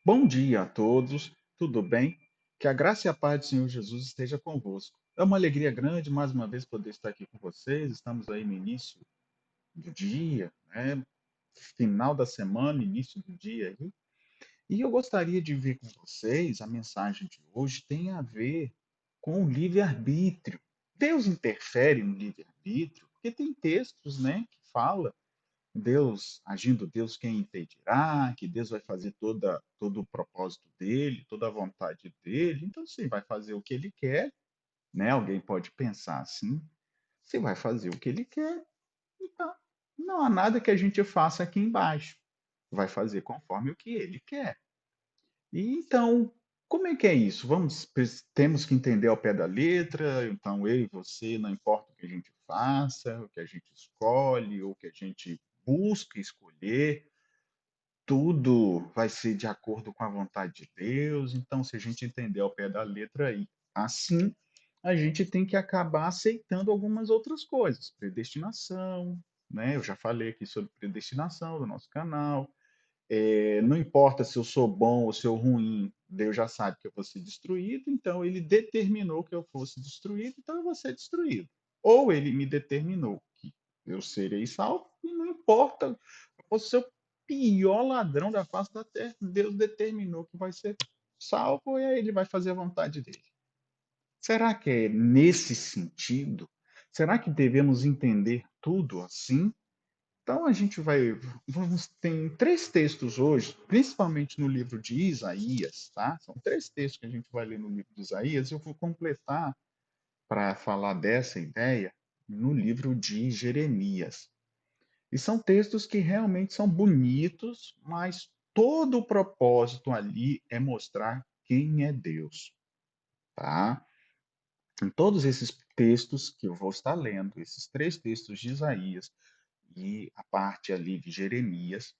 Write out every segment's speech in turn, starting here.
Bom dia a todos, tudo bem? Que a graça e a paz do Senhor Jesus esteja convosco. É uma alegria grande mais uma vez poder estar aqui com vocês. Estamos aí no início do dia, né? Final da semana, início do dia aí. E eu gostaria de ver com vocês a mensagem de hoje tem a ver com o livre-arbítrio. Deus interfere no livre-arbítrio, porque tem textos, né, que fala Deus, agindo Deus, quem impedirá, que Deus vai fazer todo o propósito dele, toda a vontade dele. Então, se vai fazer o que ele quer, né? Alguém pode pensar assim, se vai fazer o que ele quer, então não há nada que a gente faça aqui embaixo. Vai fazer conforme o que ele quer. E então, como é que é isso? Temos que entender ao pé da letra, então eu e você, não importa o que a gente faça, o que a gente escolhe, ou o que a gente busca escolher, tudo vai ser de acordo com a vontade de Deus. Então, se a gente entender ao pé da letra aí, assim, a gente tem que acabar aceitando algumas outras coisas. Predestinação, né? Eu já falei aqui sobre predestinação do nosso canal. Não importa se eu sou bom ou se eu ruim, Deus já sabe que eu vou ser destruído, então ele determinou que eu fosse destruído, então eu vou ser destruído. Ou ele me determinou que eu serei salvo, e não importa, eu posso ser o pior ladrão da face da terra, Deus determinou que vai ser salvo e aí ele vai fazer a vontade dele. Será que é nesse sentido? Será que devemos entender tudo assim? Então a gente tem três textos hoje, principalmente no livro de Isaías, tá? São três textos que a gente vai ler no livro de Isaías. Eu vou completar para falar dessa ideia no livro de Jeremias. E são textos que realmente são bonitos, mas todo o propósito ali é mostrar quem é Deus, tá? Em todos esses textos que eu vou estar lendo, esses três textos de Isaías e a parte ali de Jeremias,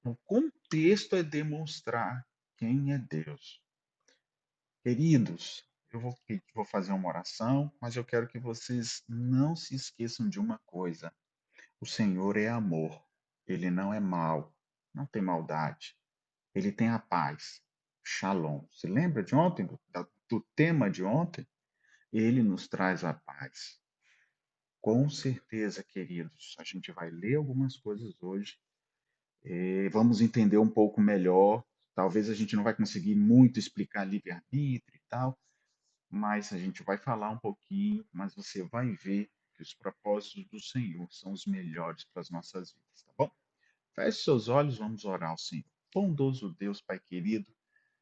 o contexto é demonstrar quem é Deus. Queridos, vou fazer uma oração, mas eu quero que vocês não se esqueçam de uma coisa: o Senhor é amor, ele não é mal, não tem maldade, ele tem a paz. Shalom. Se lembra de ontem, do tema de ontem? Ele nos traz a paz. Com certeza, queridos, a gente vai ler algumas coisas hoje. Vamos entender um pouco melhor. Talvez a gente não vai conseguir muito explicar livre-arbítrio e tal, mas a gente vai falar um pouquinho, mas você vai ver que os propósitos do Senhor são os melhores para as nossas vidas, tá bom? Feche seus olhos, vamos orar ao Senhor. Bondoso Deus, Pai querido,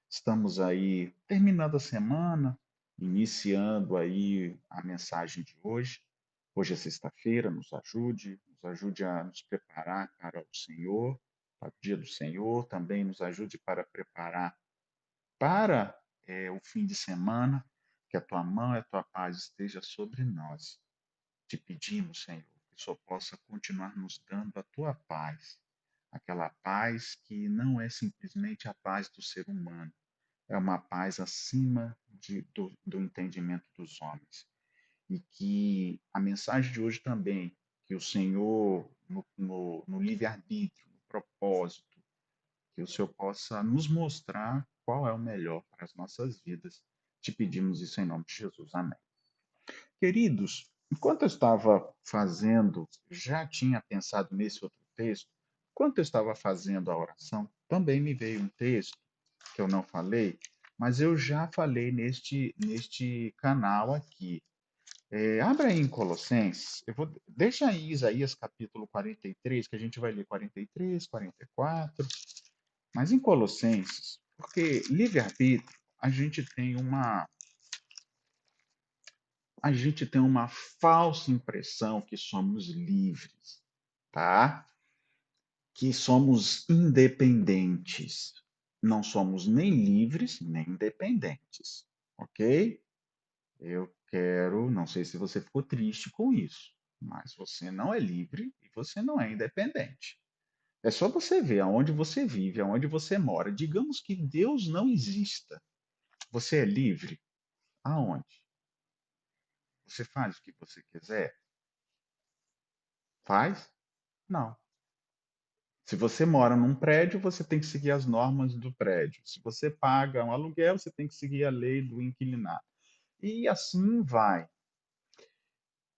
estamos aí terminando a semana, iniciando aí a mensagem de hoje. Hoje é sexta-feira, nos ajude a nos preparar para o Senhor, para o dia do Senhor, também nos ajude para preparar para o fim de semana, que a tua mão e a tua paz esteja sobre nós. Te pedimos, Senhor, que o Senhor possa continuar nos dando a tua paz, aquela paz que não é simplesmente a paz do ser humano, é uma paz acima do entendimento dos homens. E que a mensagem de hoje também, que o Senhor, no livre-arbítrio, no propósito, que o Senhor possa nos mostrar qual é o melhor para as nossas vidas. Te pedimos isso em nome de Jesus. Amém. Queridos, enquanto eu estava fazendo, já tinha pensado nesse outro texto, enquanto eu estava fazendo a oração, também me veio um texto que eu não falei, mas eu já falei neste canal aqui. Abra aí em Colossenses, deixa aí Isaías capítulo 43, que a gente vai ler 43, 44, mas em Colossenses, porque livre-arbítrio, a gente tem uma a gente tem uma falsa impressão que somos livres, tá? Que somos independentes. Não somos nem livres, nem independentes, ok? Não sei se você ficou triste com isso, mas você não é livre e você não é independente. É só você ver aonde você vive, aonde você mora. Digamos que Deus não exista. Você é livre? Aonde? Você faz o que você quiser? Faz? Não. Se você mora num prédio, você tem que seguir as normas do prédio. Se você paga um aluguel, você tem que seguir a lei do inquilinato. E assim vai.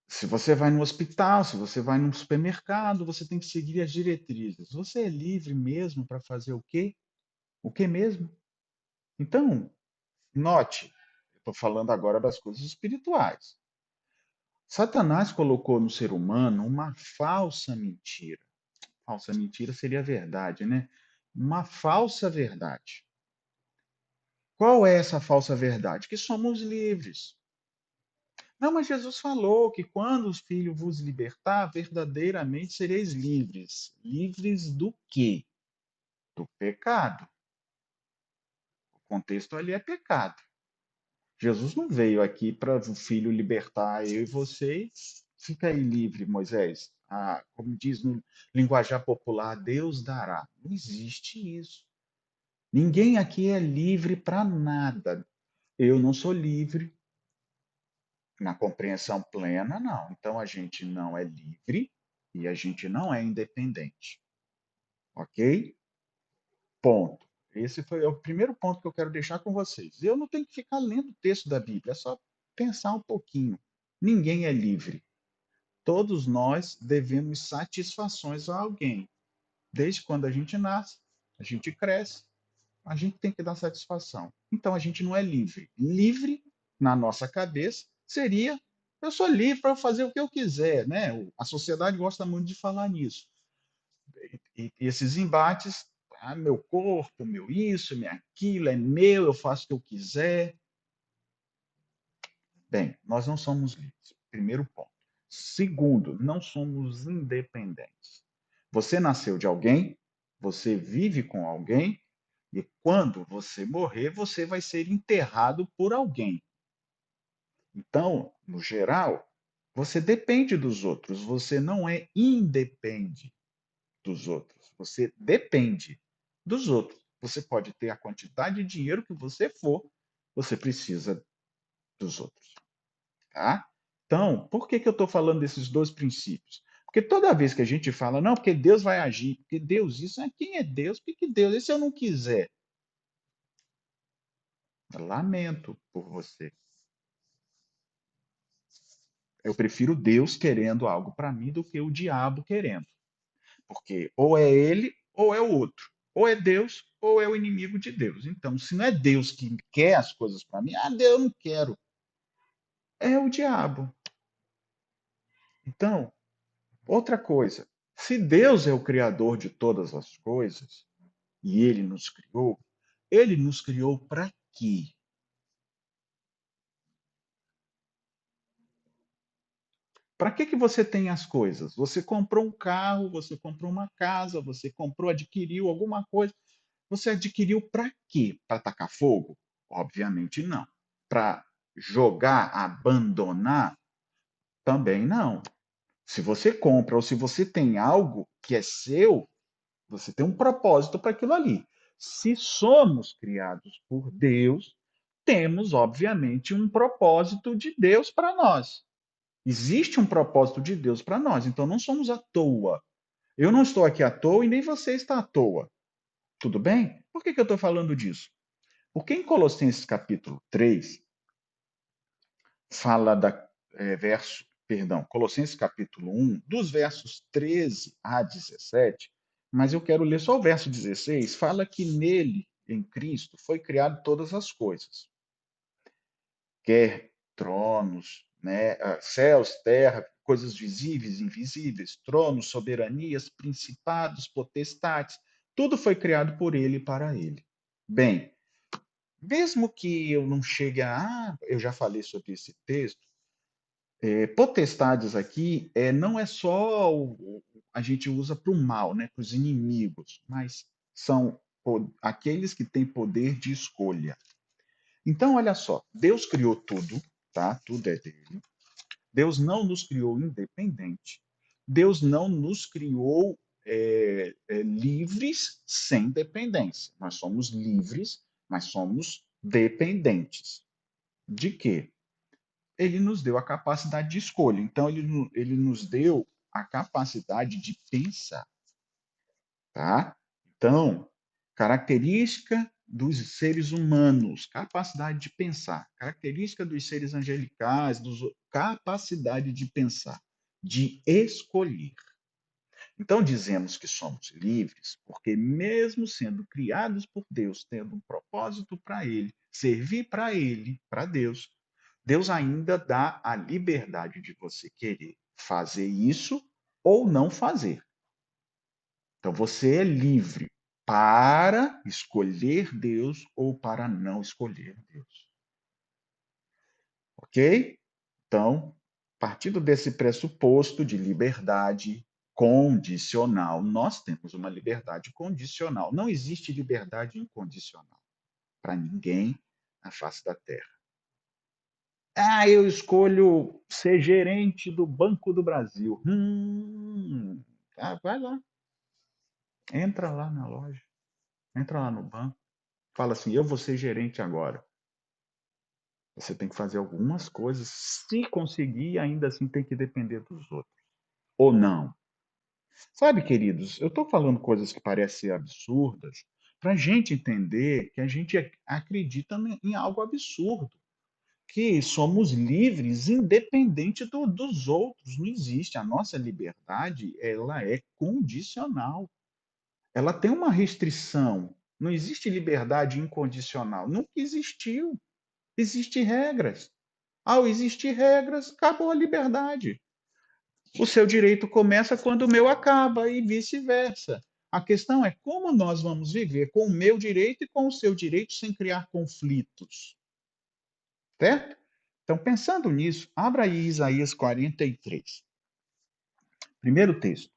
Se você vai no hospital, se você vai no supermercado, você tem que seguir as diretrizes. Você é livre mesmo para fazer o quê? O que mesmo? Então, note, eu estou falando agora das coisas espirituais. Satanás colocou no ser humano uma falsa mentira. Falsa mentira seria a verdade, né? Uma falsa verdade. Qual é essa falsa verdade? Que somos livres. Não, mas Jesus falou que quando o Filho vos libertar, verdadeiramente sereis livres. Livres do quê? Do pecado. O contexto ali é pecado. Jesus não veio aqui para o Filho libertar eu e você. Fica aí livre, Moisés. Ah, como diz no linguajar popular, Deus dará. Não existe isso. Ninguém aqui é livre para nada. Eu não sou livre na compreensão plena, não. Então a gente não é livre e a gente não é independente. Ok? Ponto. Esse foi o primeiro ponto que eu quero deixar com vocês. Eu não tenho que ficar lendo o texto da Bíblia, é só pensar um pouquinho. Ninguém é livre. Todos nós devemos satisfações a alguém. Desde quando a gente nasce, a gente cresce, a gente tem que dar satisfação. Então a gente não é livre. Livre, na nossa cabeça, seria eu sou livre para fazer o que eu quiser, né? A sociedade gosta muito de falar nisso. E esses embates, ah, meu corpo, meu isso, meu aquilo, é meu, eu faço o que eu quiser. Bem, nós não somos livres. Primeiro ponto. Segundo, não somos independentes. Você nasceu de alguém, você vive com alguém, e quando você morrer, você vai ser enterrado por alguém. Então, no geral, você depende dos outros, você não é independe dos outros, você depende dos outros. Você pode ter a quantidade de dinheiro que você for, você precisa dos outros, tá? Então, por que eu estou falando desses dois princípios? Porque toda vez que a gente fala, não, porque Deus vai agir, porque Deus isso, quem é Deus? Por que Deus? E se eu não quiser? Lamento por você. Eu prefiro Deus querendo algo para mim do que o diabo querendo. Porque ou é ele ou é o outro. Ou é Deus ou é o inimigo de Deus. Então, se não é Deus que quer as coisas para mim, ah, Deus, eu não quero. É o diabo. Então, outra coisa. Se Deus é o criador de todas as coisas e ele nos criou para quê? Para que você tem as coisas? Você comprou um carro, você comprou uma casa, você comprou, adquiriu alguma coisa. Você adquiriu para quê? Para tacar fogo? Obviamente não. Para jogar, abandonar? Também não. Se você compra ou se você tem algo que é seu, você tem um propósito para aquilo ali. Se somos criados por Deus, temos, obviamente, um propósito de Deus para nós. Existe um propósito de Deus para nós, então não somos à toa. Eu não estou aqui à toa e nem você está à toa. Tudo bem? Por que eu estou falando disso? Porque em Colossenses capítulo 3, fala Colossenses capítulo 1, dos versos 13 a 17, mas eu quero ler só o verso 16, fala que nele, em Cristo, foi criado todas as coisas, quer tronos, né, céus, terra, coisas visíveis, invisíveis, tronos, soberanias, principados, potestades, tudo foi criado por ele e para ele. Bem, mesmo que eu não chegue eu já falei sobre esse texto, potestades aqui não é só a gente usa para o mal, né, para os inimigos, mas são aqueles que têm poder de escolha. Então, olha só, Deus criou tudo, tá? Tudo é dele. Deus não nos criou independente. Deus não nos criou livres sem dependência. Nós somos livres, mas somos dependentes. De quê? Ele nos deu a capacidade de escolha. Então, ele nos deu a capacidade de pensar. tá? Então, característica dos seres humanos, capacidade de pensar. Característica dos seres angelicais, capacidade de pensar, de escolher. Então, dizemos que somos livres, porque, mesmo sendo criados por Deus, tendo um propósito para Ele, servir para Ele, para Deus, Deus ainda dá a liberdade de você querer fazer isso ou não fazer. Então, você é livre para escolher Deus ou para não escolher Deus. Ok? Então, partindo desse pressuposto de liberdade condicional, nós temos uma liberdade condicional. Não existe liberdade incondicional para ninguém na face da Terra. Ah, eu escolho ser gerente do Banco do Brasil. Vai lá, entra lá na loja, entra lá no banco, fala assim: eu vou ser gerente agora. Você tem que fazer algumas coisas, se conseguir, ainda assim tem que depender dos outros. Ou não. Sabe, queridos, eu estou falando coisas que parecem absurdas para a gente entender que a gente acredita em algo absurdo, que somos livres independente dos outros. Não existe. A nossa liberdade, ela é condicional. Ela tem uma restrição. Não existe liberdade incondicional. Nunca existiu. Existem regras. Ao existir regras, acabou a liberdade. O seu direito começa quando o meu acaba e vice-versa. A questão é como nós vamos viver com o meu direito e com o seu direito sem criar conflitos, certo? Então, pensando nisso, abra aí Isaías 43. Primeiro texto.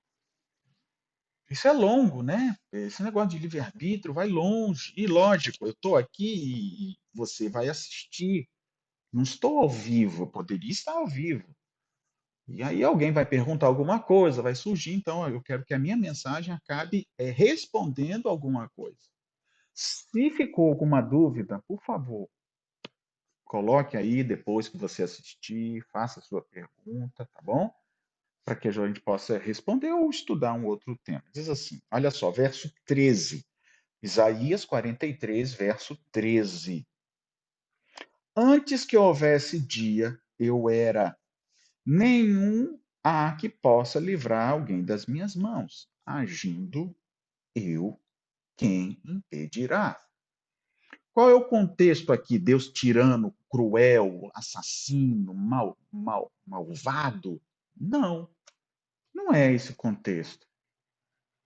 Isso é longo, né? Esse negócio de livre-arbítrio vai longe. E lógico, eu estou aqui e você vai assistir. Não estou ao vivo, eu poderia estar ao vivo. E aí alguém vai perguntar alguma coisa, vai surgir, então eu quero que a minha mensagem acabe respondendo alguma coisa. Se ficou alguma dúvida, por favor, coloque aí depois que você assistir, faça a sua pergunta, tá bom? Para que a gente possa responder ou estudar um outro tema. Diz assim, olha só, verso 13. Isaías 43, verso 13. Antes que houvesse dia, eu era, nenhum há que possa livrar alguém das minhas mãos. Agindo eu, quem impedirá? Qual é o contexto aqui? Deus tirano, cruel, assassino, malvado? Não, não é esse contexto.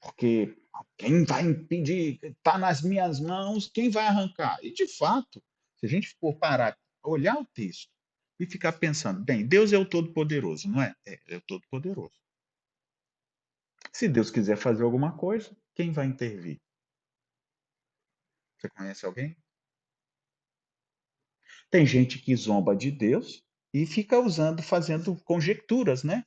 Porque quem vai impedir? Está nas minhas mãos, quem vai arrancar? E de fato, se a gente for parar, olhar o texto e ficar pensando, bem, Deus é o Todo-Poderoso, não é? É o Todo-Poderoso. Se Deus quiser fazer alguma coisa, quem vai intervir? Você conhece alguém? Tem gente que zomba de Deus e fica usando, fazendo conjecturas, né?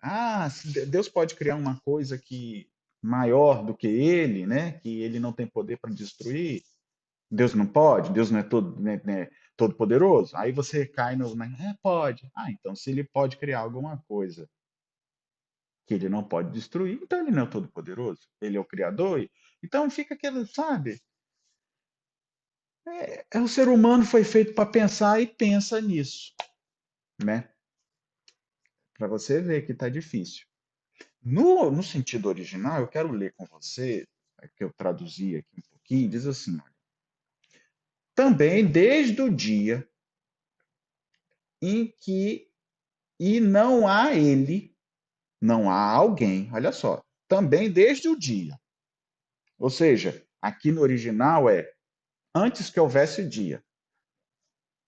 Ah, Deus pode criar uma coisa que maior do que ele, né? Que ele não tem poder para destruir. Deus não pode, Deus não é todo, né, todo poderoso. Aí você cai no, pode. Ah, então se ele pode criar alguma coisa que ele não pode destruir, então ele não é todo poderoso. Ele é o criador. Então fica aquele, sabe? O ser humano foi feito para pensar e pensa nisso, né? Para você ver que está difícil. No sentido original, eu quero ler com você, que eu traduzi aqui um pouquinho, diz assim: olha, também desde o dia em que e não há ele, não há alguém, olha só, também desde o dia. Ou seja, aqui no original é antes que houvesse dia.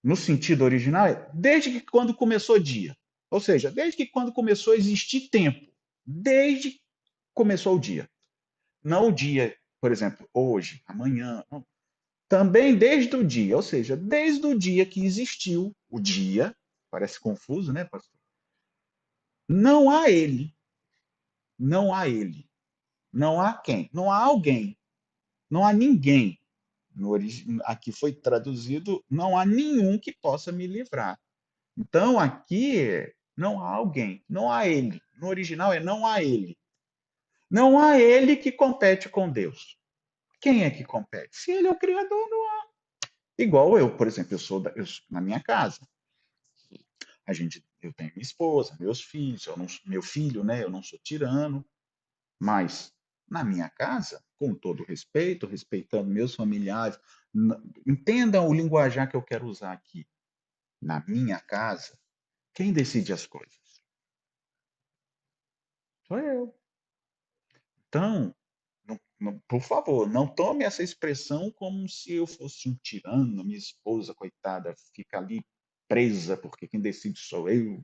No sentido original é desde que quando começou o dia. Ou seja, desde que quando começou a existir tempo. Desde que começou o dia. Não o dia, por exemplo, hoje, amanhã. Não. Também desde o dia, ou seja, desde o dia que existiu o dia, parece confuso, né, pastor? Não há ele, não há ele, não há quem, não há alguém, não há ninguém. Aqui foi traduzido, não há nenhum que possa me livrar. Então, aqui não há alguém, não há ele. No original é não há ele. Não há ele que compete com Deus. Quem é que compete? Se ele é o Criador, não há. Igual eu, por exemplo, na minha casa. Eu tenho minha esposa, meus filhos, meu filho, né? Eu não sou tirano, mas na minha casa, com todo respeito, respeitando meus familiares, entendam o linguajar que eu quero usar aqui. Na minha casa, quem decide as coisas? Sou eu. Então, por favor, não tome essa expressão como se eu fosse um tirano, minha esposa, coitada, fica ali presa, porque quem decide sou eu.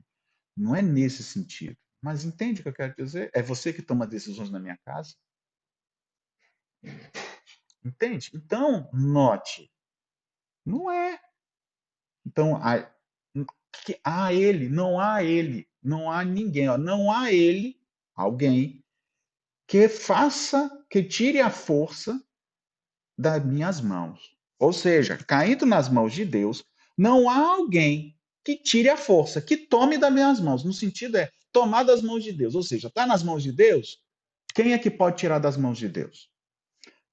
Não é nesse sentido. Mas entende o que eu quero dizer? É você que toma decisões na minha casa. Entende? Então, note, não é. Então, não há ninguém, ó, não há ele, alguém, que faça, que tire a força das minhas mãos. Ou seja, caindo nas mãos de Deus, não há alguém que tire a força, que tome das minhas mãos. No sentido é tomar das mãos de Deus. Ou seja, está nas mãos de Deus, quem é que pode tirar das mãos de Deus?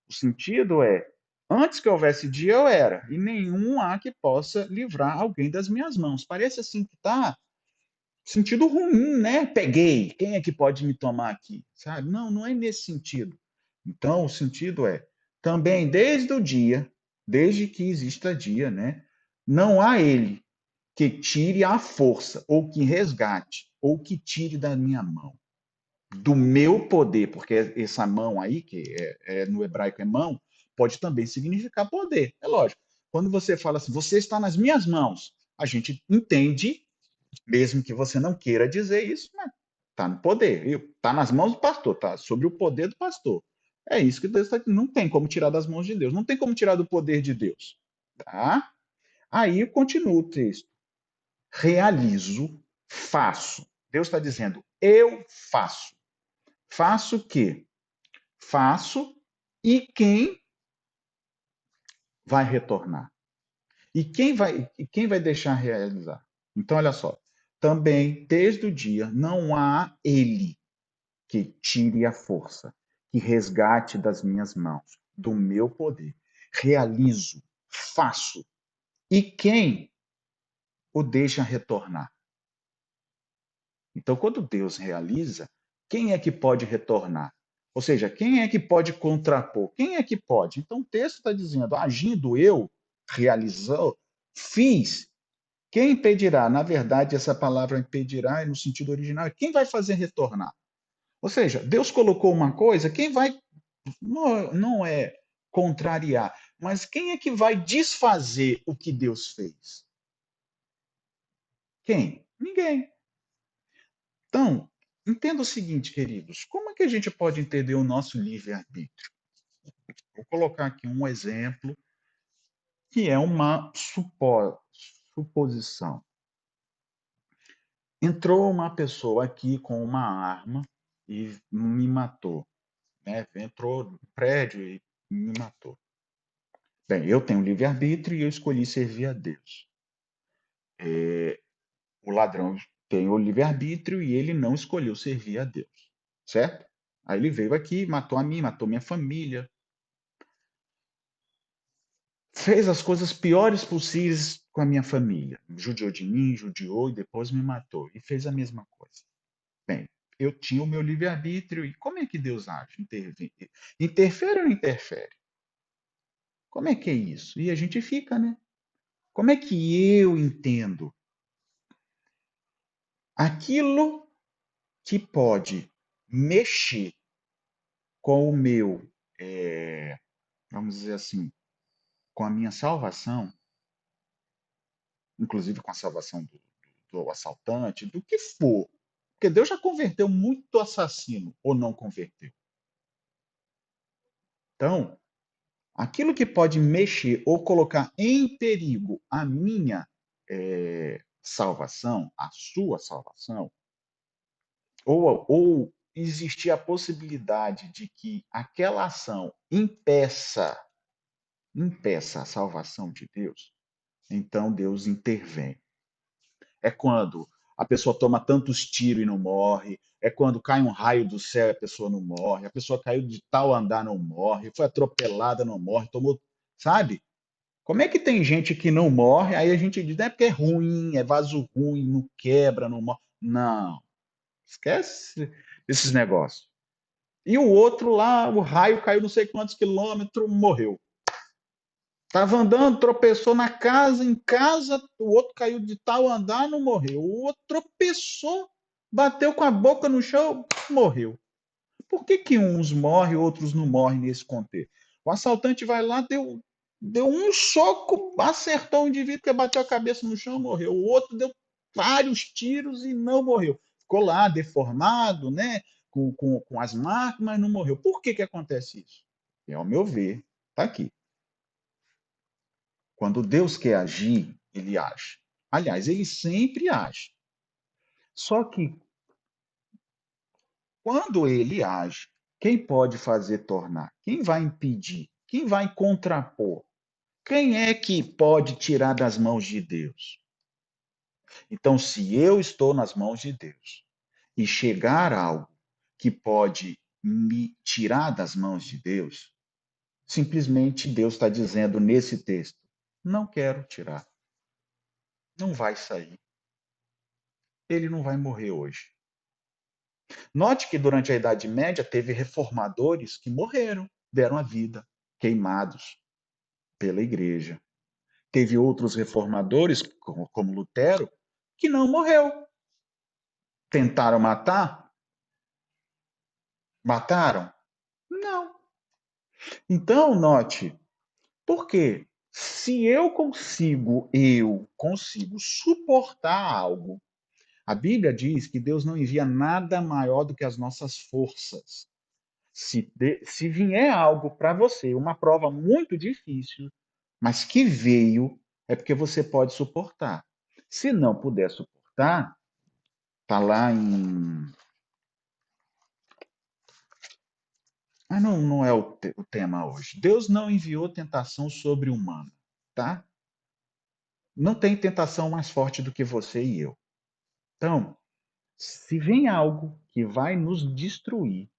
O sentido é, antes que houvesse dia, eu era, e nenhum há que possa livrar alguém das minhas mãos. Parece assim que está sentido ruim, né? Peguei, quem é que pode me tomar aqui? Sabe? Não, não é nesse sentido. Então, o sentido é, também desde o dia, desde que exista dia, né? Não há ele que tire a força, ou que resgate, ou que tire da minha mão, do meu poder, porque essa mão aí, que no hebraico é mão, pode também significar poder. É lógico. Quando você fala assim, você está nas minhas mãos, a gente entende, mesmo que você não queira dizer isso, mas está no poder. Está nas mãos do pastor, está sobre o poder do pastor. É isso que Deus está dizendo. Não tem como tirar das mãos de Deus, não tem como tirar do poder de Deus. Tá? Aí continua o texto. Realizo, faço. Deus está dizendo, eu faço. Faço o quê? Faço e quem vai retornar? E quem vai deixar realizar? Então, olha só. Também, desde o dia, não há ele que tire a força, que resgate das minhas mãos, do meu poder. Realizo, faço. E quem o deixa retornar? Então, quando Deus realiza, quem é que pode retornar? Ou seja, quem é que pode contrapor? Quem é que pode? Então, o texto está dizendo: agindo eu, realizou, fiz. Quem impedirá? Na verdade, essa palavra impedirá, no sentido original, é quem vai fazer retornar. Ou seja, Deus colocou uma coisa, quem vai. Não é contrariar, mas quem é que vai desfazer o que Deus fez? Quem? Ninguém. Então, entenda o seguinte, queridos: como é que a gente pode entender o nosso livre-arbítrio? Vou colocar aqui um exemplo que é uma suposição. Entrou uma pessoa aqui com uma arma e me matou, né? Entrou no prédio e me matou. Bem, eu tenho livre-arbítrio e eu escolhi servir a Deus. O ladrão tem o livre-arbítrio e ele não escolheu servir a Deus, certo? Aí ele veio aqui, matou a mim, matou minha família, fez as coisas piores possíveis com a minha família. Judiou de mim, judiou e depois me matou. E fez a mesma coisa. Bem, eu tinha o meu livre-arbítrio e como é que Deus age? Interfere ou não interfere? Como é que é isso? E a gente fica, né? Como é que eu entendo aquilo que pode mexer com o meu, vamos dizer assim, com a minha salvação, inclusive com a salvação do assaltante, do que for. Porque Deus já converteu muito assassino, ou não converteu. Então, aquilo que pode mexer ou colocar em perigo a minha salvação, a sua salvação, ou existir a possibilidade de que aquela ação impeça a salvação de Deus, então Deus intervém. É quando a pessoa toma tantos tiros e não morre. É quando cai um raio do céu e a pessoa não morre. A pessoa caiu de tal andar, não morre. Foi atropelada, não morre. Tomou, sabe? Como é que tem gente que não morre? Aí a gente diz, é porque é ruim, é vaso ruim, não quebra, não morre. Não, esquece esses negócios. E o outro lá, o raio caiu não sei quantos quilômetros, morreu. Estava andando, tropeçou na casa, em casa, o outro caiu de tal andar, não morreu. O outro tropeçou, bateu com a boca no chão, morreu. Por que que uns morrem e outros não morrem nesse contexto? O assaltante vai lá, deu um soco, acertou o indivíduo que bateu a cabeça no chão, morreu. O outro deu vários tiros e não morreu. Ficou lá deformado, né? Com as marcas, mas não morreu. Por que que acontece isso? E, ao meu ver, está aqui. Quando Deus quer agir, ele age. Aliás, ele sempre age. Só que quando ele age, quem pode fazer tornar? Quem vai impedir? Quem vai contrapor? Quem é que pode tirar das mãos de Deus? Então, se eu estou nas mãos de Deus e chegar algo que pode me tirar das mãos de Deus, simplesmente Deus está dizendo nesse texto: não quero tirar, não vai sair, ele não vai morrer hoje. Note que durante a Idade Média teve reformadores que morreram, deram a vida, queimados pela igreja. Teve outros reformadores, como Lutero, que não morreu. Tentaram matar? Mataram? Não. Então, note, por quê? Se eu consigo suportar algo, a Bíblia diz que Deus não envia nada maior do que as nossas forças. Se vier algo para você, uma prova muito difícil, mas que veio, é porque você pode suportar. Se não puder suportar, tá lá em. Mas não é o tema hoje. Deus não enviou tentação sobre o humano, tá? Não tem tentação mais forte do que você e eu. Então, se vem algo que vai nos destruir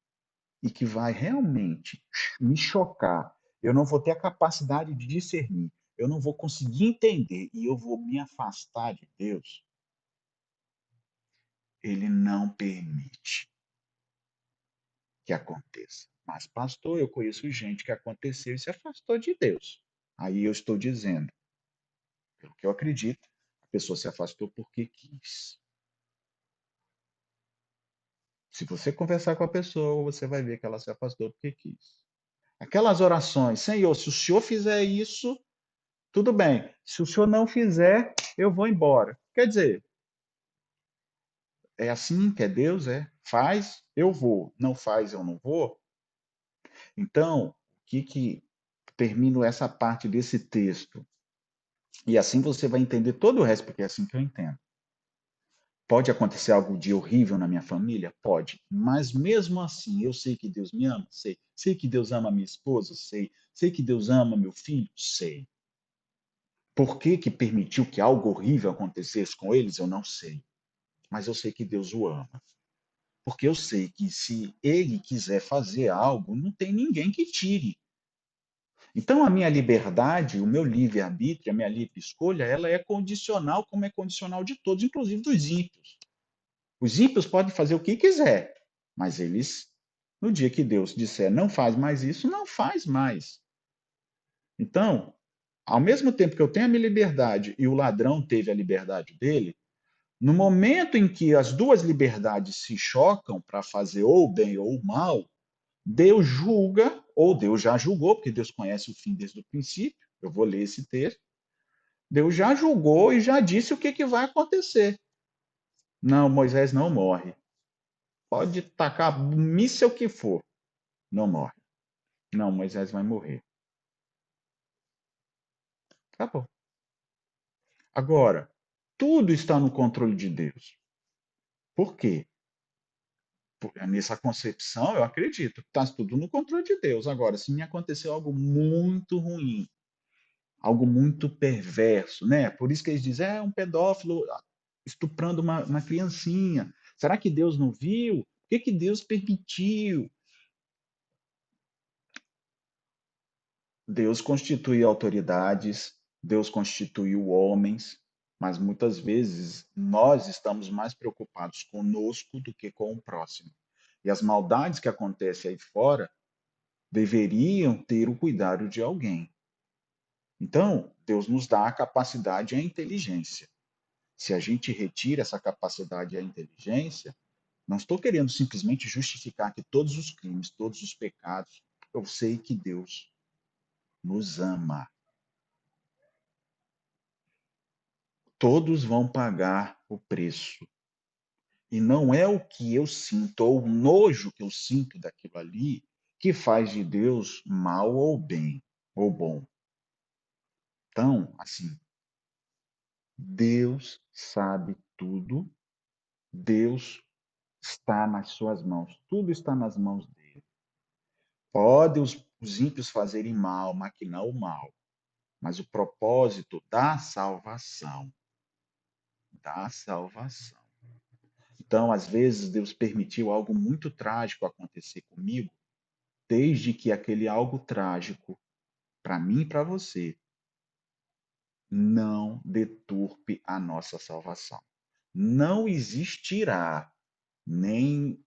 e que vai realmente me chocar, eu não vou ter a capacidade de discernir, eu não vou conseguir entender e eu vou me afastar de Deus, ele não permite que aconteça. Mas, pastor, eu conheço gente que aconteceu e se afastou de Deus. Aí eu estou dizendo, pelo que eu acredito, a pessoa se afastou porque quis. Se você conversar com a pessoa, você vai ver que ela se afastou porque quis. Aquelas orações, Senhor, se o Senhor fizer isso, tudo bem. Se o Senhor não fizer, eu vou embora. Quer dizer, é assim que é Deus, é? Faz, eu vou. Não faz, eu não vou. Então, o que termino essa parte desse texto? E assim você vai entender todo o resto, porque é assim que eu entendo. Pode acontecer algo de horrível na minha família? Pode. Mas mesmo assim, eu sei que Deus me ama? Sei. Sei que Deus ama minha esposa? Sei. Sei que Deus ama meu filho? Sei. Por que que permitiu que algo horrível acontecesse com eles? Eu não sei. Mas eu sei que Deus o ama. Porque eu sei que se ele quiser fazer algo, não tem ninguém que tire. Então, a minha liberdade, o meu livre-arbítrio, a minha livre escolha, ela é condicional, como é condicional de todos, inclusive dos ímpios. Os ímpios podem fazer o que quiser, mas eles, no dia que Deus disser não faz mais isso, não faz mais. Então, ao mesmo tempo que eu tenho a minha liberdade e o ladrão teve a liberdade dele, no momento em que as duas liberdades se chocam para fazer ou o bem ou o mal, Deus julga, ou Deus já julgou, porque Deus conhece o fim desde o princípio. Eu vou ler esse texto. Deus já julgou e já disse o que, que vai acontecer. Não, Moisés não morre. Pode tacar míssel que for. Não morre. Não, Moisés vai morrer. Acabou. Agora, tudo está no controle de Deus. Por quê? Nessa concepção, eu acredito que está tudo no controle de Deus. Agora, se me aconteceu algo muito ruim, algo muito perverso, né? Por isso que eles dizem, é um pedófilo. estuprando uma criancinha. Será que Deus não viu? Por que que Deus permitiu? Deus constitui autoridades, Deus constituiu homens, mas muitas vezes nós estamos mais preocupados conosco do que com o próximo. E as maldades que acontecem aí fora deveriam ter o cuidado de alguém. Então, Deus nos dá a capacidade e a inteligência. Se a gente retira essa capacidade e a inteligência, não estou querendo simplesmente justificar que todos os crimes, todos os pecados, eu sei que Deus nos ama. Todos vão pagar o preço. E não é o que eu sinto, ou o nojo que eu sinto daquilo ali, que faz de Deus mal ou bem, ou bom. Então, assim, Deus sabe tudo, Deus está nas suas mãos, tudo está nas mãos dele. Pode os ímpios fazerem mal, maquinar o mal, mas o propósito da salvação. Então, às vezes, Deus permitiu algo muito trágico acontecer comigo, desde que aquele algo trágico, para mim e para você, não deturpe a nossa salvação. Não existirá nem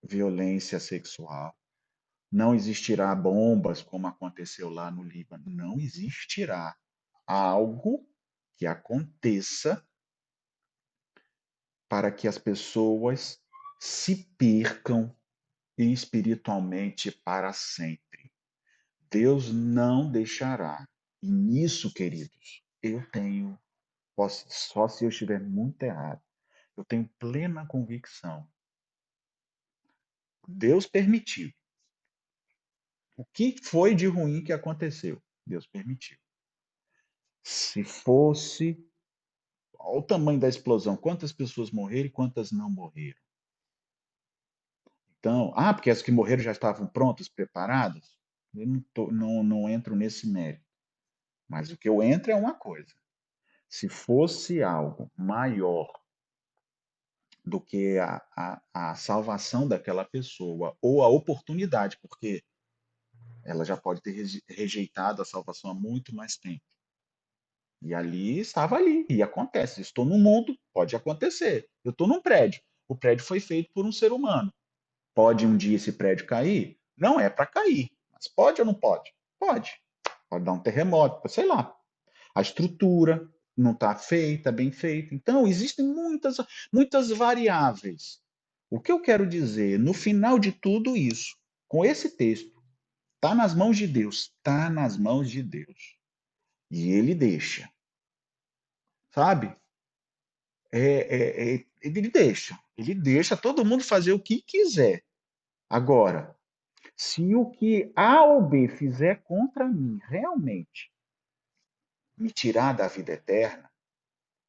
violência sexual, não existirá bombas como aconteceu lá no Líbano, não existirá algo que aconteça para que as pessoas se percam espiritualmente para sempre. Deus não deixará. E nisso, queridos, só se eu estiver muito errado, eu tenho plena convicção. Deus permitiu. O que foi de ruim que aconteceu? Deus permitiu. Se fosse, olha o tamanho da explosão, quantas pessoas morreram e quantas não morreram. Então, porque as que morreram já estavam prontas, preparadas? Eu não entro nesse mérito. Mas o que eu entro é uma coisa. Se fosse algo maior do que a salvação daquela pessoa, ou a oportunidade, porque ela já pode ter rejeitado a salvação há muito mais tempo. E ali estava ali, e acontece. Estou no mundo, pode acontecer. Eu estou num prédio. O prédio foi feito por um ser humano. Pode um dia esse prédio cair? Não é para cair. Mas pode ou não pode? Pode. Pode dar um terremoto, sei lá. A estrutura não está feita, bem feita. Então, existem muitas variáveis. O que eu quero dizer, no final de tudo isso, com esse texto, está nas mãos de Deus, está nas mãos de Deus. E ele deixa, sabe? Ele deixa todo mundo fazer o que quiser. Agora, se o que A ou B fizer contra mim realmente me tirar da vida eterna,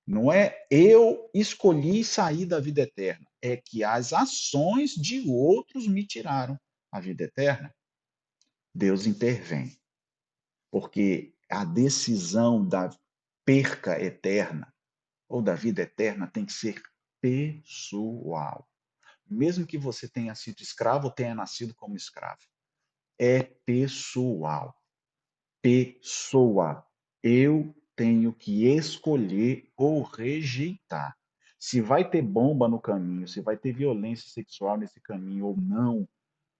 não é eu escolhi sair da vida eterna, é que as ações de outros me tiraram a vida eterna. Deus intervém, porque a decisão da perca eterna ou da vida eterna tem que ser pessoal. Mesmo que você tenha sido escravo ou tenha nascido como escravo, é pessoal. Pessoa. Eu tenho que escolher ou rejeitar. Se vai ter bomba no caminho, se vai ter violência sexual nesse caminho ou não,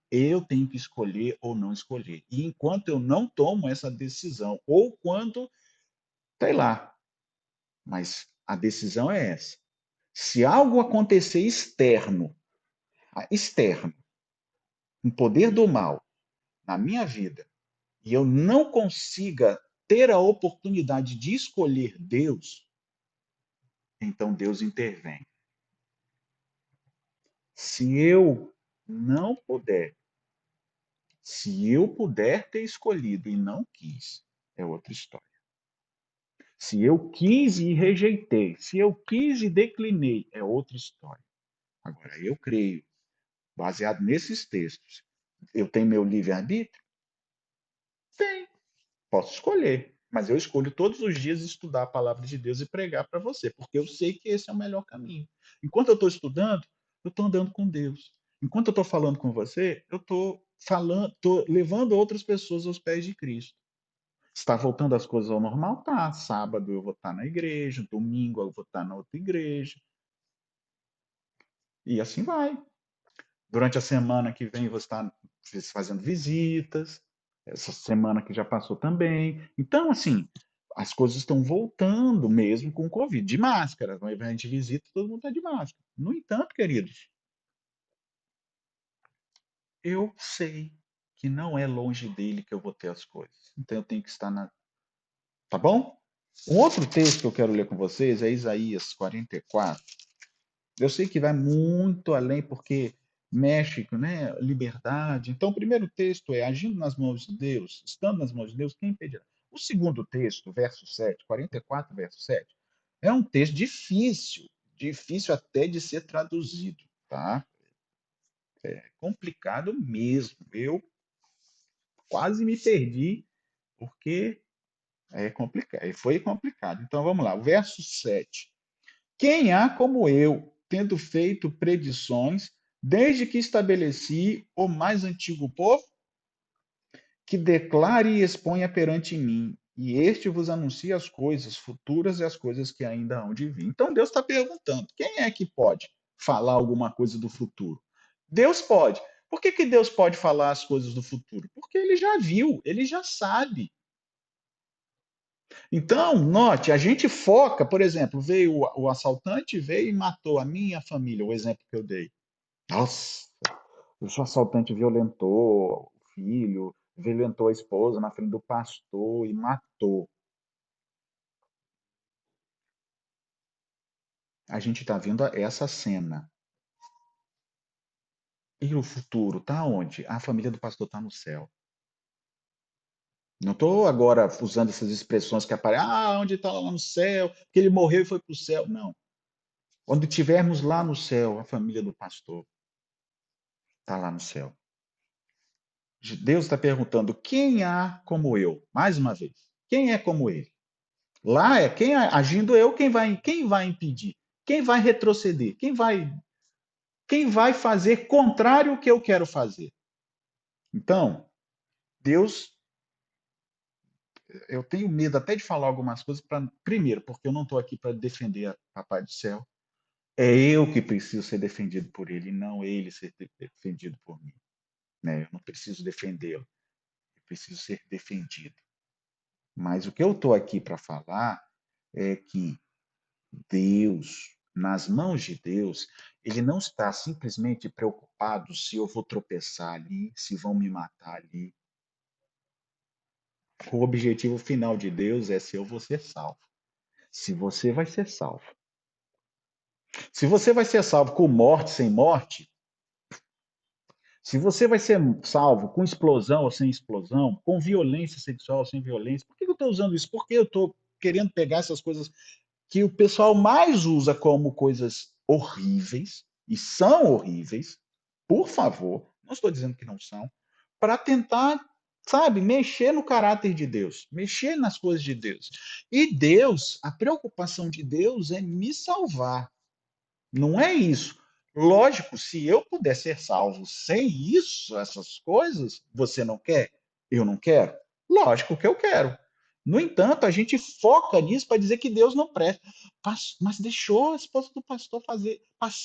eu tenho que escolher ou não escolher. E enquanto eu não tomo essa decisão, ou quando, sei lá, mas a decisão é essa. Se algo acontecer externo, um poder do mal na minha vida, e eu não consiga ter a oportunidade de escolher Deus, então Deus intervém. Se eu não puder, se eu puder ter escolhido e não quis, é outra história. Se eu quis e rejeitei, se eu quis e declinei, é outra história. Agora, eu creio, baseado nesses textos, eu tenho meu livre-arbítrio? Tem. Posso escolher. Mas eu escolho todos os dias estudar a palavra de Deus e pregar para você, porque eu sei que esse é o melhor caminho. Enquanto eu estou estudando, eu estou andando com Deus. Enquanto eu estou falando com você, eu estou falando, estou levando outras pessoas aos pés de Cristo. Está voltando as coisas ao normal? Tá. Sábado eu vou estar na igreja, domingo eu vou estar na outra igreja. E assim vai. Durante a semana que vem você está fazendo visitas. Essa semana que já passou também. Então, assim, as coisas estão voltando mesmo com o Covid. De máscara. Quando a gente visita, todo mundo está de máscara. No entanto, queridos, eu sei que não é longe dele que eu vou ter as coisas. Então eu tenho que estar na. Tá bom? Um outro texto que eu quero ler com vocês é Isaías 44. Eu sei que vai muito além, porque mexe com, né, liberdade. Então, o primeiro texto é: agindo nas mãos de Deus, estando nas mãos de Deus, quem impedirá? O segundo texto, verso 7, 44, verso 7, é um texto difícil, difícil até de ser traduzido, tá? É complicado mesmo. Eu quase me perdi, porque é complicado, foi complicado. Então, vamos lá, o verso 7. Quem há como eu, tendo feito predições, desde que estabeleci o mais antigo povo, que declare e exponha perante mim, e este vos anuncia as coisas futuras e as coisas que ainda hão de vir. Então Deus está perguntando: quem é que pode falar alguma coisa do futuro? Deus pode. Por que, que Deus pode falar as coisas do futuro? Porque ele já viu, ele já sabe. Então, note, a gente foca, por exemplo, veio o assaltante, veio e matou a minha família, o exemplo que eu dei. Nossa, o assaltante violentou o filho, violentou a esposa na frente do pastor e matou. A gente está vendo essa cena. E o futuro está onde? A família do pastor está no céu. Não estou agora usando essas expressões que aparecem, onde está lá no céu, que ele morreu e foi para o céu. Não. Quando estivermos lá no céu, a família do pastor está lá no céu. Deus está perguntando: quem há como eu? Mais uma vez, quem é como ele? Lá é quem agindo eu, quem vai impedir? Quem vai retroceder? Quem vai fazer contrário ao que eu quero fazer? Então, Deus, eu tenho medo até de falar algumas coisas para primeiro, porque eu não estou aqui para defender a Papai do Céu. É eu que preciso ser defendido por ele, e não ele ser defendido por mim, né? Eu não preciso defendê-lo, eu preciso ser defendido. Mas o que eu estou aqui para falar é que Deus, nas mãos de Deus, ele não está simplesmente preocupado se eu vou tropeçar ali, se vão me matar ali. O objetivo final de Deus é se eu vou ser salvo. Se você vai ser salvo. Se você vai ser salvo com morte, sem morte, se você vai ser salvo com explosão ou sem explosão, com violência sexual ou sem violência, por que eu estou usando isso? Porque eu estou querendo pegar essas coisas que o pessoal mais usa como coisas horríveis, e são horríveis, por favor, não estou dizendo que não são, para tentar, sabe, mexer no caráter de Deus, mexer nas coisas de Deus. E Deus, a preocupação de Deus é me salvar, não é isso. Lógico, se eu puder ser salvo sem isso, essas coisas, você não quer? Eu não quero? Lógico que eu quero. No entanto, a gente foca nisso para dizer que Deus não presta. Mas deixou a esposa do pastor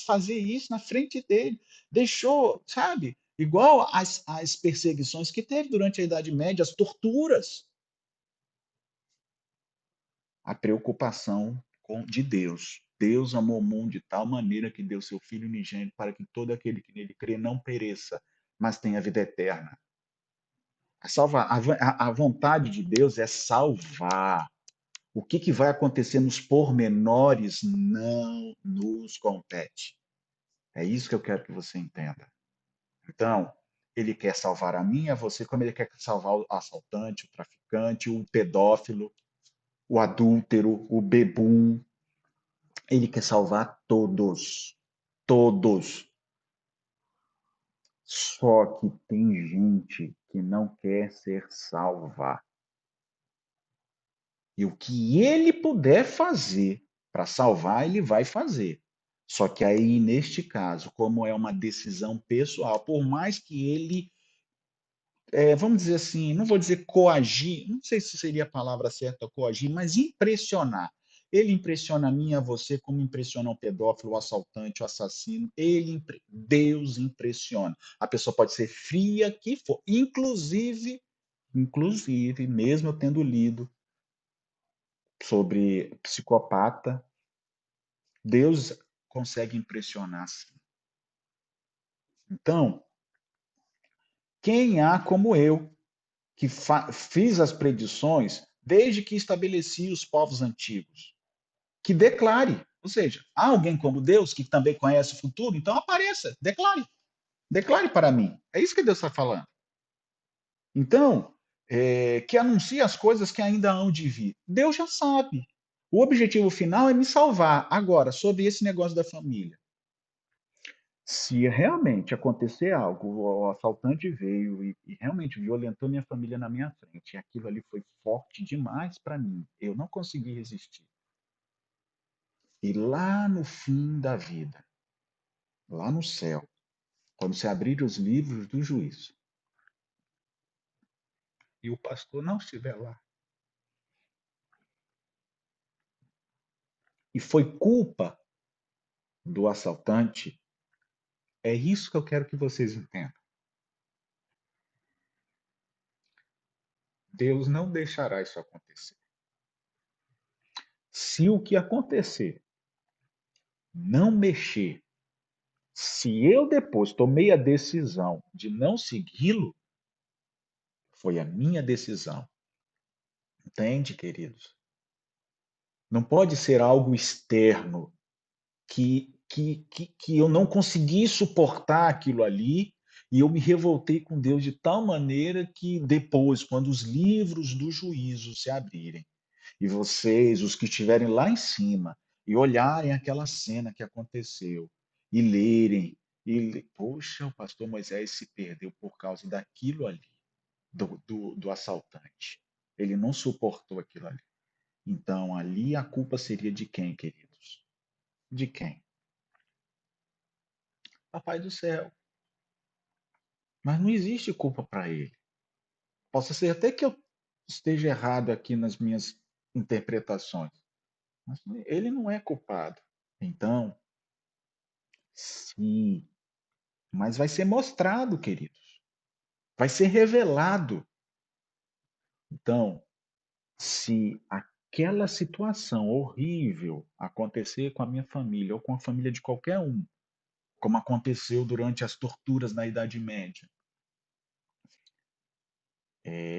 fazer isso na frente dele. Deixou, sabe? Igual as perseguições que teve durante a Idade Média, as torturas. A preocupação de Deus. Deus amou o mundo de tal maneira que deu seu Filho unigênito para que todo aquele que nele crê não pereça, mas tenha vida eterna. A vontade de Deus é salvar. O que vai acontecer nos pormenores não nos compete. É isso que eu quero que você entenda. Então, ele quer salvar a mim e a você, como ele quer salvar o assaltante, o traficante, o pedófilo, o adúltero, o bebum. Ele quer salvar todos. Todos. Só que tem gente que não quer ser salva. E o que ele puder fazer para salvar, ele vai fazer. Só que aí, neste caso, como é uma decisão pessoal, por mais que ele, vamos dizer assim, não vou dizer coagir, não sei se seria a palavra certa, coagir, mas impressionar. Ele impressiona a mim e a você como impressiona o pedófilo, o assaltante, o assassino. Deus impressiona. A pessoa pode ser fria que for. Inclusive, mesmo eu tendo lido sobre psicopata, Deus consegue impressionar, sim. Então, quem há como eu, que fiz as predições desde que estabeleci os povos antigos, que declare, ou seja, há alguém como Deus que também conhece o futuro, então apareça, declare para mim. É isso que Deus está falando. Então, que anuncie as coisas que ainda hão de vir. Deus já sabe. O objetivo final é me salvar. Agora, sobre esse negócio da família. Se realmente acontecer algo, o assaltante veio e realmente violentou minha família na minha frente, e aquilo ali foi forte demais para mim, eu não consegui resistir. E lá no fim da vida, lá no céu, quando se abrir os livros do juízo, e o pastor não estiver lá, e foi culpa do assaltante, é isso que eu quero que vocês entendam. Deus não deixará isso acontecer. Se o que acontecer não mexer, se eu depois tomei a decisão de não segui-lo, foi a minha decisão. Entende, queridos? Não pode ser algo externo que eu não consegui suportar aquilo ali e eu me revoltei com Deus de tal maneira que depois, quando os livros do juízo se abrirem, e vocês, os que estiverem lá em cima, e olharem aquela cena que aconteceu, e lerem, poxa, o pastor Moisés se perdeu por causa daquilo ali, do assaltante. Ele não suportou aquilo ali. Então, ali a culpa seria de quem, queridos? De quem? Papai do céu. Mas não existe culpa para ele. Possa ser até que eu esteja errado aqui nas minhas interpretações, mas ele não é culpado. Então, sim, mas vai ser mostrado, queridos. Vai ser revelado. Então, se aquela situação horrível acontecer com a minha família ou com a família de qualquer um, como aconteceu durante as torturas na Idade Média,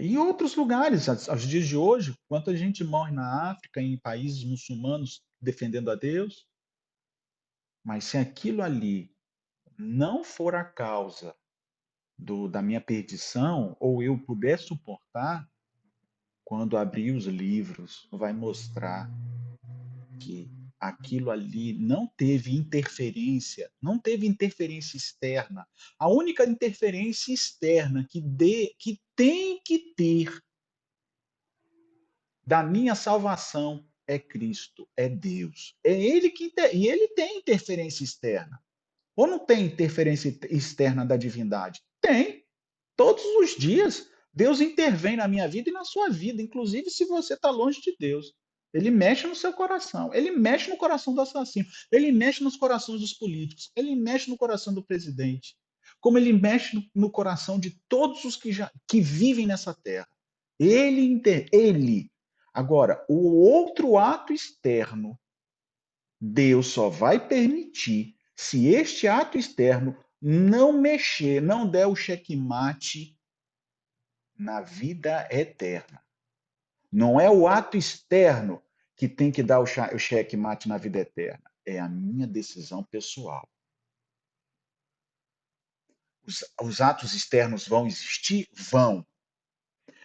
e outros lugares, aos dias de hoje, quanta gente morre na África, em países muçulmanos, defendendo a Deus, mas se aquilo ali não for a causa da minha perdição, ou eu puder suportar, quando abrir os livros, vai mostrar que aquilo ali não teve interferência, não teve interferência externa. A única interferência externa que tem que ter da minha salvação é Cristo, é Deus. É ele e ele tem interferência externa. Ou não tem interferência externa da divindade? Tem. Todos os dias, Deus intervém na minha vida e na sua vida, inclusive se você está longe de Deus. Ele mexe no seu coração, ele mexe no coração do assassino, ele mexe nos corações dos políticos, ele mexe no coração do presidente, como ele mexe no coração de todos os que vivem nessa terra. Ele. Agora, o outro ato externo, Deus só vai permitir se este ato externo não mexer, não der o checkmate na vida eterna. Não é o ato externo que tem que dar o checkmate na vida eterna. É a minha decisão pessoal. Os atos externos vão existir? Vão.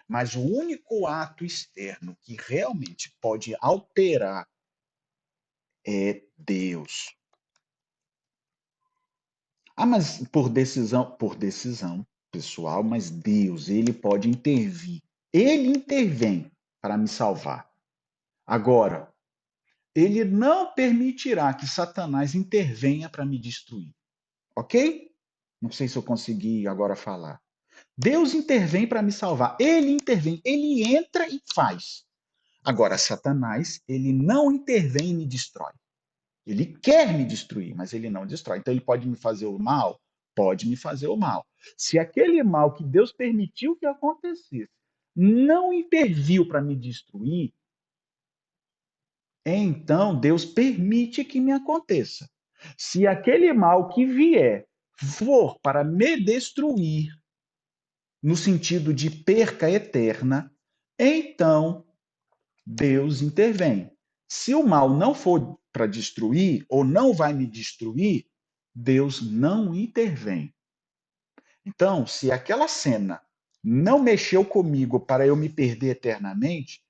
Mas o único ato externo que realmente pode alterar é Deus. Ah, mas por decisão pessoal, mas Deus, ele pode intervir. Ele intervém para me salvar. Agora, ele não permitirá que Satanás intervenha para me destruir. Ok? Não sei se eu consegui agora falar. Deus intervém para me salvar. Ele intervém, ele entra e faz. Agora, Satanás, ele não intervém e me destrói. Ele quer me destruir, mas ele não destrói. Então, ele pode me fazer o mal? Pode me fazer o mal. Se aquele mal que Deus permitiu que acontecesse não interviu para me destruir, então Deus permite que me aconteça. Se aquele mal que vier for para me destruir, no sentido de perca eterna, então Deus intervém. Se o mal não for para destruir, ou não vai me destruir, Deus não intervém. Então, se aquela cena não mexeu comigo para eu me perder eternamente,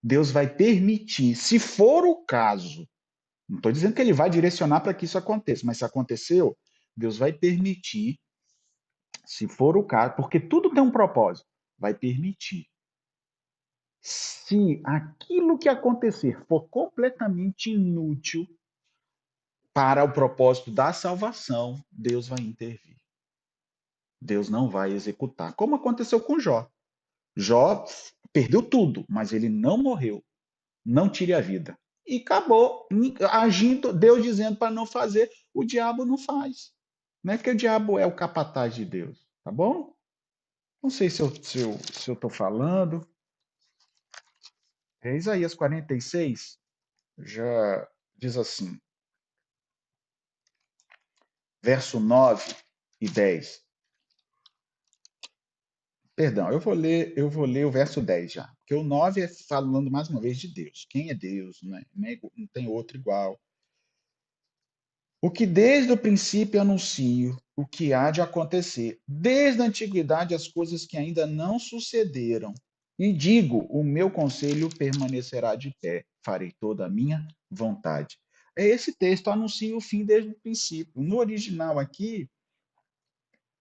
Deus vai permitir, se for o caso, não estou dizendo que ele vai direcionar para que isso aconteça, mas se aconteceu, Deus vai permitir, se for o caso, porque tudo tem um propósito, vai permitir. Se aquilo que acontecer for completamente inútil para o propósito da salvação, Deus vai intervir. Deus não vai executar, como aconteceu com Jó. Jó perdeu tudo, mas ele não morreu. Não tire a vida. E acabou agindo, Deus dizendo para não fazer, o diabo não faz. Não é que o diabo é o capataz de Deus, tá bom? Não sei se eu estou falando. É Isaías 46, já diz assim, verso 9 e 10. Perdão, eu vou ler o verso 10 já. Porque o 9 é falando mais uma vez de Deus. Quem é Deus? Né? Não tem outro igual. O que desde o princípio anuncio, o que há de acontecer, desde a antiguidade as coisas que ainda não sucederam. E digo: o meu conselho permanecerá de pé, farei toda a minha vontade. É esse texto anuncia o fim desde o princípio. No original aqui,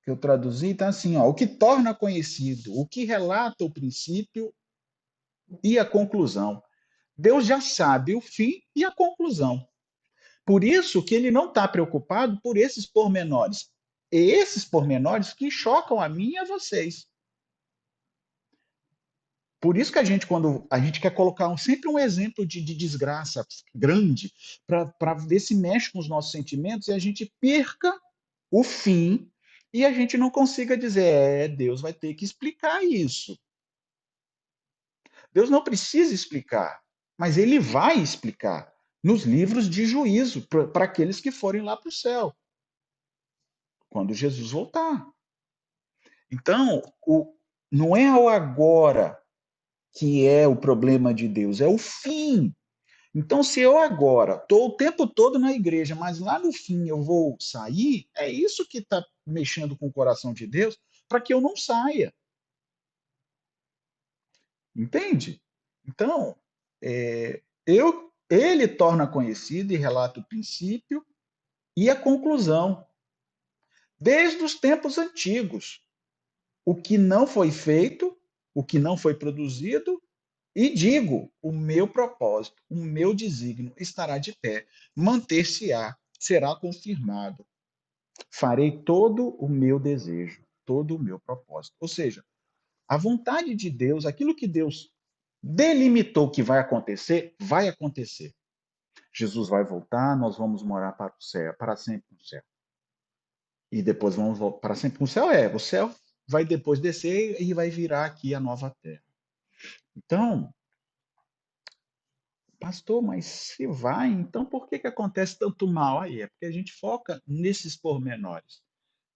que eu traduzi, está assim: ó, o que torna conhecido, o que relata o princípio e a conclusão. Deus já sabe o fim e a conclusão. Por isso que ele não está preocupado por esses pormenores. É esses pormenores que chocam a mim e a vocês. Por isso que a gente, quando a gente quer colocar sempre um exemplo de desgraça grande, para ver se mexe com os nossos sentimentos e a gente perca o fim e a gente não consiga dizer, Deus vai ter que explicar isso. Deus não precisa explicar, mas ele vai explicar nos livros de juízo para aqueles que forem lá para o céu, quando Jesus voltar. Então, não é o agora que é o problema de Deus, é o fim. Então, se eu agora estou o tempo todo na igreja, mas lá no fim eu vou sair, é isso que está mexendo com o coração de Deus para que eu não saia. Entende? Então, ele torna conhecido e relata o princípio e a conclusão, desde os tempos antigos. O que não foi feito, o que não foi produzido, e digo: o meu propósito, o meu desígnio estará de pé, manter-se-á, será confirmado. Farei todo o meu desejo, todo o meu propósito. Ou seja, a vontade de Deus, aquilo que Deus delimitou que vai acontecer, vai acontecer. Jesus vai voltar, nós vamos morar para o céu, para sempre no céu. E depois vamos voltar para sempre no céu. O céu vai depois descer e vai virar aqui a nova terra. Então, pastor, mas se vai, então por que acontece tanto mal aí? É porque a gente foca nesses pormenores.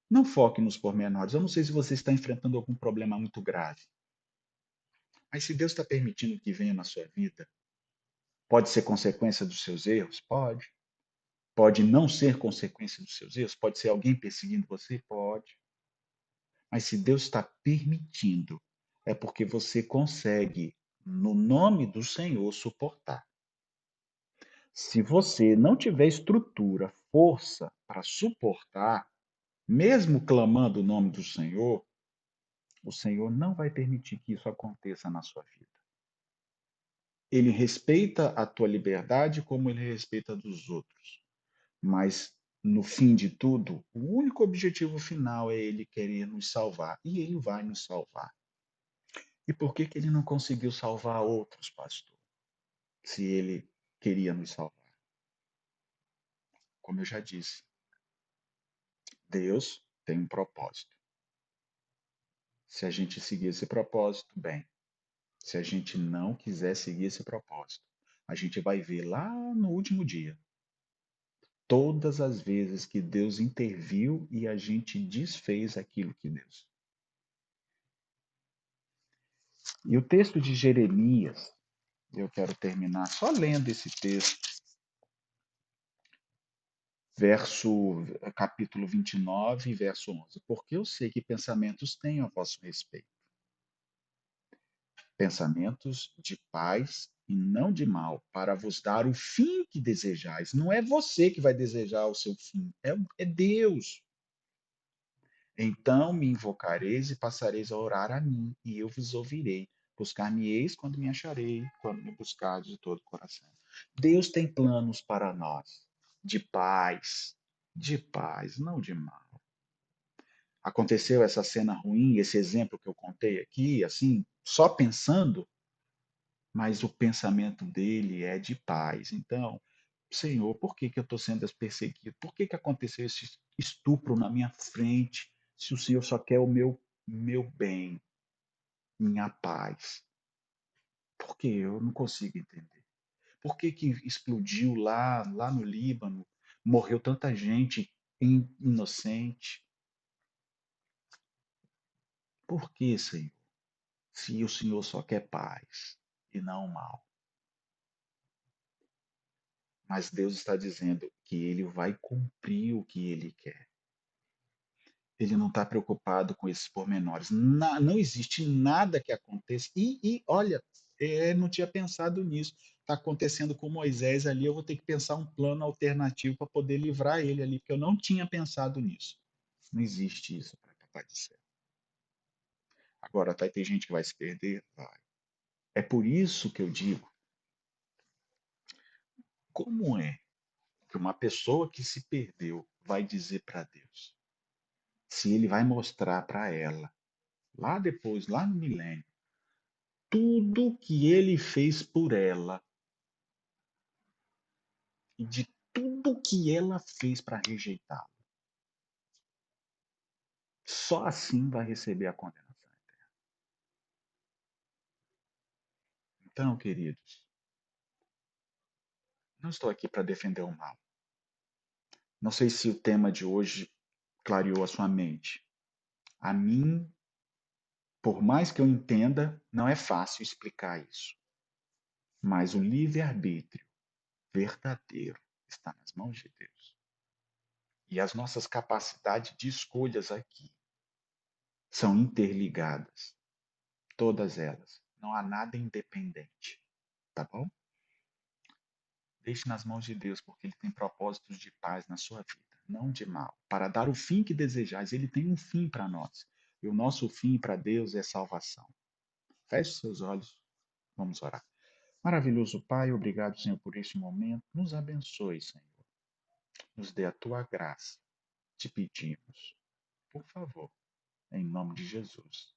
Não foque nos pormenores. Eu não sei se você está enfrentando algum problema muito grave, mas se Deus está permitindo que venha na sua vida, pode ser consequência dos seus erros? Pode. Pode não ser consequência dos seus erros? Pode ser alguém perseguindo você? Pode. Mas se Deus está permitindo, é porque você consegue, no nome do Senhor, suportar. Se você não tiver estrutura, força para suportar, mesmo clamando o nome do Senhor, o Senhor não vai permitir que isso aconteça na sua vida. Ele respeita a tua liberdade como ele respeita a dos outros. Mas, no fim de tudo, o único objetivo final é ele querer nos salvar. E ele vai nos salvar. E por que que ele não conseguiu salvar outros, pastor? Se ele queria nos salvar? Como eu já disse, Deus tem um propósito. Se a gente seguir esse propósito, bem. Se a gente não quiser seguir esse propósito, a gente vai ver lá no último dia todas as vezes que Deus interviu e a gente desfez aquilo que Deus. E o texto de Jeremias, eu quero terminar só lendo esse texto, capítulo 29, verso 11. Porque eu sei que pensamentos tenho a vosso respeito, pensamentos de paz e não de mal, para vos dar o fim que desejais. Não é você que vai desejar o seu fim, é Deus. Então me invocareis e passareis a orar a mim, e eu vos ouvirei. Buscar-me-eis quando me acharei, quando me buscardes de todo o coração. Deus tem planos para nós, de paz, não de mal. Aconteceu essa cena ruim, esse exemplo que eu contei aqui, assim, só pensando, mas o pensamento dele é de paz. Então, Senhor, por que que eu estou sendo perseguido? Por que que aconteceu esse estupro na minha frente? Se o Senhor só quer o meu bem, minha paz. Por que eu não consigo entender? Por que que explodiu lá no Líbano? Morreu tanta gente inocente? Por que, Senhor? Se o Senhor só quer paz e não mal. Mas Deus está dizendo que ele vai cumprir o que ele quer. Ele não está preocupado com esses pormenores. Não existe nada que aconteça. Olha, não tinha pensado nisso. Está acontecendo com Moisés ali, eu vou ter que pensar um plano alternativo para poder livrar ele ali, porque eu não tinha pensado nisso. Não existe isso para Papai do Céu. Agora, vai ter gente que vai se perder? Vai. É por isso que eu digo, como é que uma pessoa que se perdeu vai dizer para Deus? Se ele vai mostrar para ela, lá depois, lá no milênio, tudo que ele fez por ela e de tudo que ela fez para rejeitá-lo. Só assim vai receber a condenação. Então, queridos, não estou aqui para defender o mal. Não sei se o tema de hoje clareou a sua mente. A mim, por mais que eu entenda, não é fácil explicar isso. Mas o livre-arbítrio verdadeiro está nas mãos de Deus. E as nossas capacidades de escolhas aqui são interligadas. Todas elas. Não há nada independente. Tá bom? Deixe nas mãos de Deus, porque Ele tem propósitos de paz na sua vida, não de mal. Para dar o fim que desejais, Ele tem um fim para nós. E o nosso fim para Deus é salvação. Feche seus olhos, vamos orar. Maravilhoso Pai, obrigado, Senhor, por este momento. Nos abençoe, Senhor. Nos dê a tua graça. Te pedimos, por favor, em nome de Jesus.